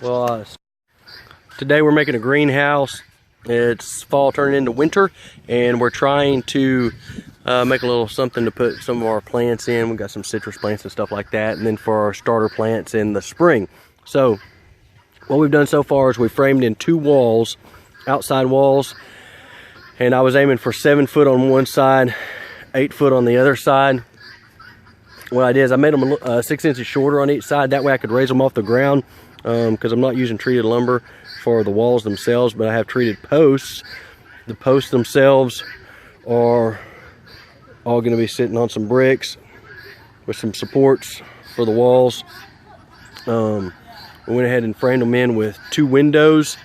Well, today we're making a greenhouse. It's fall turning into winter, and we're trying to make a little something to put some of our plants in. We've got some citrus plants and stuff like that, and then for our starter plants in the spring. So what we've done so far is we framed in 2 walls, outside walls, and I was aiming for 7 foot on one side, 8 foot on the other side. What I did is I made them 6 inches shorter on each side. That way I could raise them off the ground, because I'm not using treated lumber for the walls themselves, but I have treated posts. The posts themselves are all going to be sitting on some bricks with some supports for the walls. We went ahead and framed them in with 2 windows,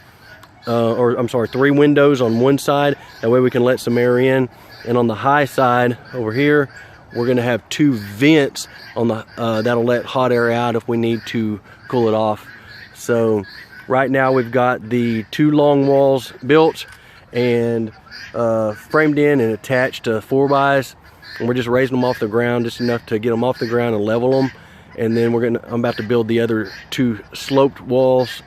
I'm sorry, 3 windows on one side. That way we can let some air in. And on the high side over here, we're going to have 2 vents on the that'll let hot air out if we need to cool it off. So right now we've got the 2 long walls built and framed in and attached to 4x, and we're just raising them off the ground just enough to get them off the ground and level them. And then I'm about to build the other 2 sloped walls,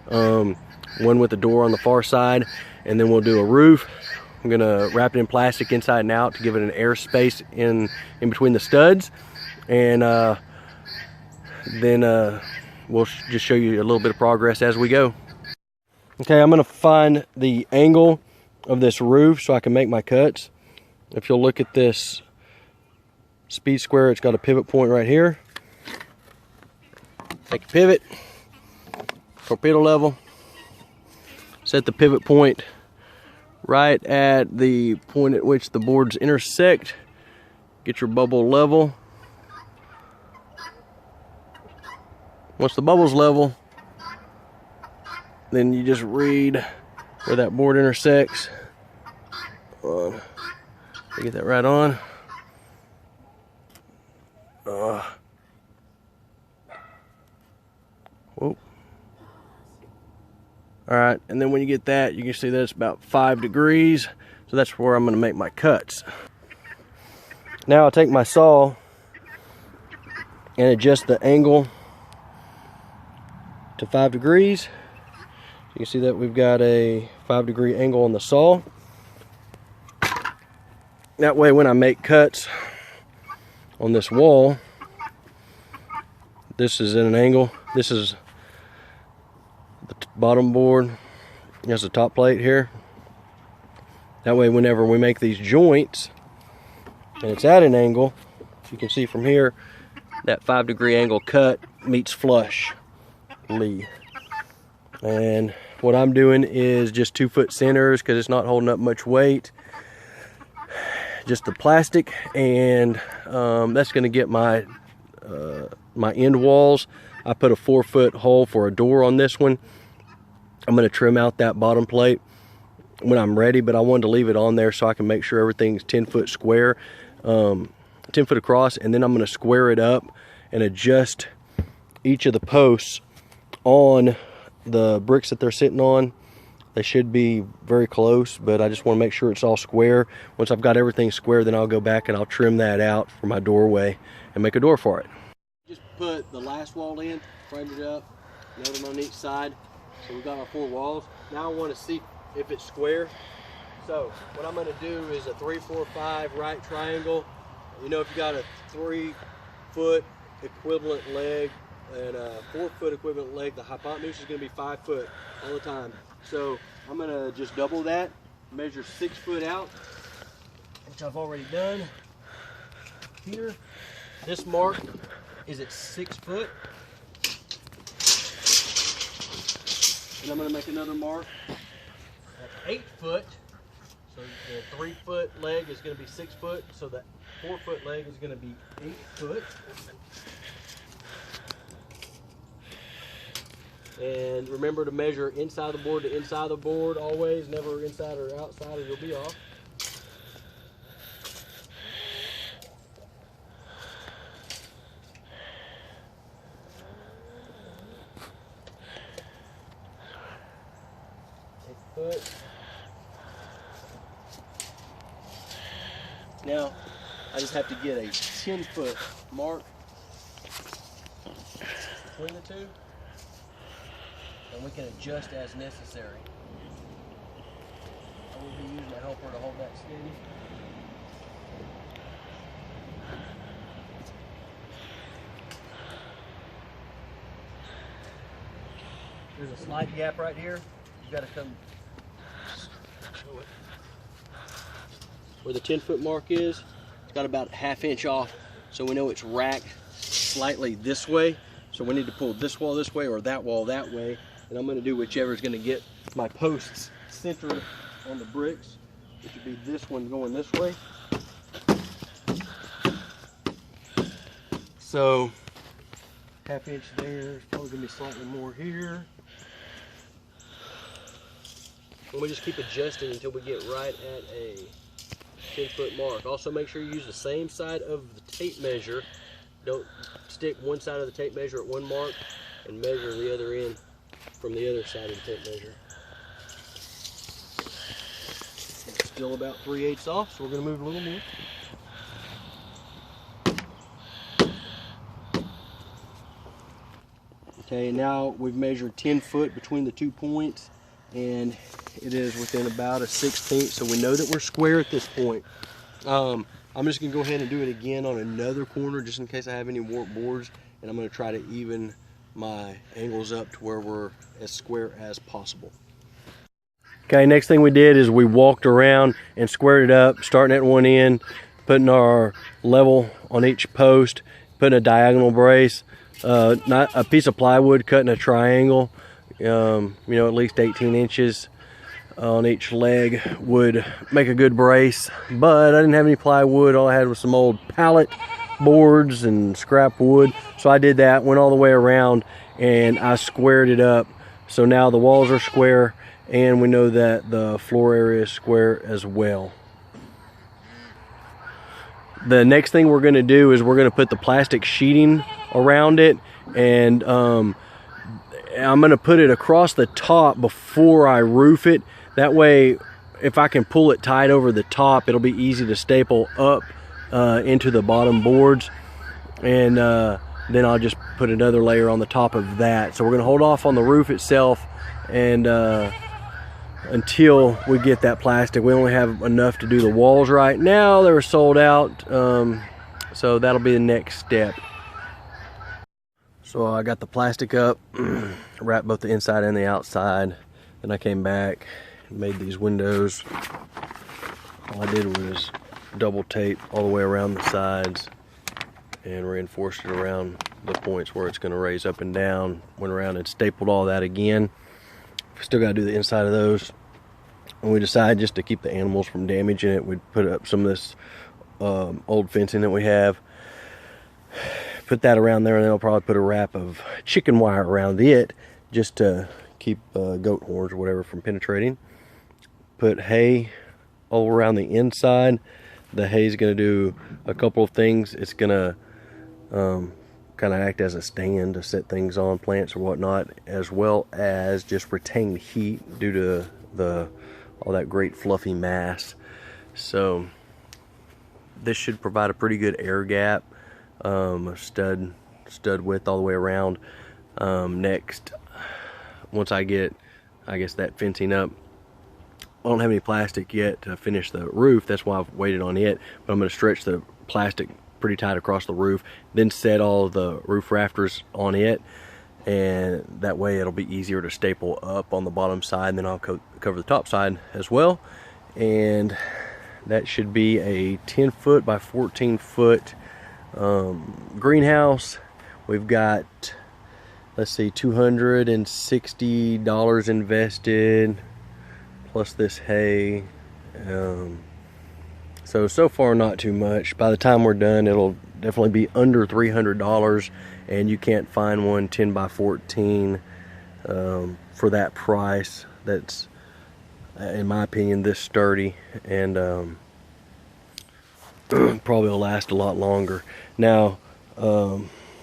one with a door on the far side, and then we'll do a roof. I'm gonna wrap it in plastic inside and out to give it an air space in between the studs, and then we'll just show you a little bit of progress as we go. Okay, I'm gonna find the angle of this roof so I can make my cuts. If you'll look at this speed square, it's got a pivot point right here. Take a pivot, torpedo level, set the pivot point right at the point at which the boards intersect. Get your bubble level. Once the bubble's level, then you just read where that board intersects. Get that right on. Whoa. All right, and then when you get that, you can see that it's about 5 degrees. So that's where I'm gonna make my cuts. Now I'll take my saw and adjust the angle to 5 degrees. You can see that we've got a 5-degree angle on the saw. That way when I make cuts on this wall, this is at an angle. This is the bottom board. There's the top plate here. That way whenever we make these joints and it's at an angle, you can see from here that 5-degree angle cut meets flush. And what I'm doing is just 2-foot centers because it's not holding up much weight. Just the plastic, and that's going to get my my end walls. I put a 4-foot hole for a door on this one. I'm going to trim out that bottom plate when I'm ready, but I wanted to leave it on there so I can make sure everything's 10-foot square, 10 foot across, and then I'm going to square it up and adjust each of the posts on the bricks that they're sitting on. They should be very close, but I just want to make sure it's all square. Once I've got everything square, then I'll go back and I'll trim that out for my doorway and make a door for it. Just put the last wall in, framed it up, nailed them on each side. So we've got our 4 walls. Now I want to see if it's square. So what I'm going to do is a 3, 4, 5 right triangle. You know, if you got a 3-foot equivalent leg and a 4-foot equivalent leg, the hypotenuse is going to be 5 foot all the time. So I'm going to just double that, measure 6 foot out, which I've already done. Here, this mark is at 6 foot. And I'm going to make another mark at 8 foot. So the 3-foot leg is going to be 6 foot. So that 4-foot leg is going to be 8 foot. And remember to measure inside the board to inside the board always, never inside or outside, or you'll be off. Foot. Now I just have to get a 10-foot mark between the two. and we can adjust as necessary. I will be using a helper to hold that steady. There's a slight gap right here. You've got to come where the 10-foot mark is. It's got about a ½ inch off, so we know it's racked slightly this way. So we need to pull this wall this way or that wall that way, and I'm going to do whichever is going to get my posts centered on the bricks, which would be this one going this way. So ½ inch there, it's probably going to be slightly more here. And we just keep adjusting until we get right at a 10-foot mark. Also make sure you use the same side of the tape measure. Don't stick one side of the tape measure at one mark and measure the other end from the other side of the tape measure. It's still about 3/8 off, so we're going to move a little more. Okay, now we've measured 10 foot between the 2 points, and it is within about a 1/16, so we know that we're square at this point. I'm just gonna go ahead and do it again on another corner just in case I have any warped boards, and I'm gonna try to even my angles up to where we're as square as possible. Okay, next thing we did is we walked around and squared it up, starting at one end, putting our level on each post, putting a diagonal brace, not a piece of plywood, cutting a triangle, you know, at least 18 inches on each leg would make a good brace. But I didn't have any plywood. All I had was some old pallet boards and scrap wood, so I did that, went all the way around, and I squared it up. So now the walls are square, and we know that the floor area is square as well. The next thing we're going to do is we're going to put the plastic sheeting around it, and I'm going to put it across the top before I roof it. That way, if I can pull it tight over the top, it'll be easy to staple up into the bottom boards, and then I'll just put another layer on the top of that. So we're going to hold off on the roof itself and until we get that plastic. We only have enough to do the walls right now. They're sold out, so that'll be the next step. So I got the plastic up, wrapped both the inside and the outside. Then I came back and made these windows. All I did was double tape all the way around the sides and reinforced it around the points where it's going to raise up and down. Went around and stapled all that again. Still got to do the inside of those. And we decided just to keep the animals from damaging it, we'd put up some of this old fencing that we have. Put that around there, and then I'll probably put a wrap of chicken wire around it just to keep goat horns or whatever from penetrating. Put hay all around the inside. The hay is going to do a couple of things. It's going to kind of act as a stand to set things on, plants or whatnot, as well as just retain heat due to all that great fluffy mass. So this should provide a pretty good air gap. Stud width all the way around. Next, once I get, I guess, that fencing up, I don't have any plastic yet to finish the roof. That's why I've waited on it, but I'm going to stretch the plastic pretty tight across the roof, then set all of the roof rafters on it, and that way it'll be easier to staple up on the bottom side, and then I'll cover the top side as well. And that should be a 10 foot by 14 foot greenhouse. We've got, let's see, $260 invested plus this hay. So far not too much. By the time we're done, it'll definitely be under $300, and you can't find one 10 by 14 for that price that's, in my opinion, this sturdy, and probably will last a lot longer. Now,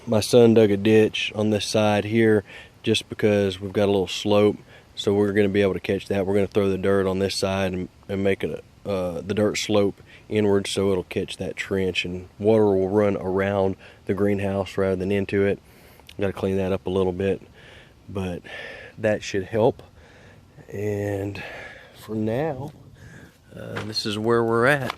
my son dug a ditch on this side here just because we've got a little slope, so we're going to be able to catch that. We're going to throw the dirt on this side and make it the dirt slope inward, so it'll catch that trench, and water will run around the greenhouse rather than into it. Got to clean that up a little bit, but that should help. And for now, this is where we're at.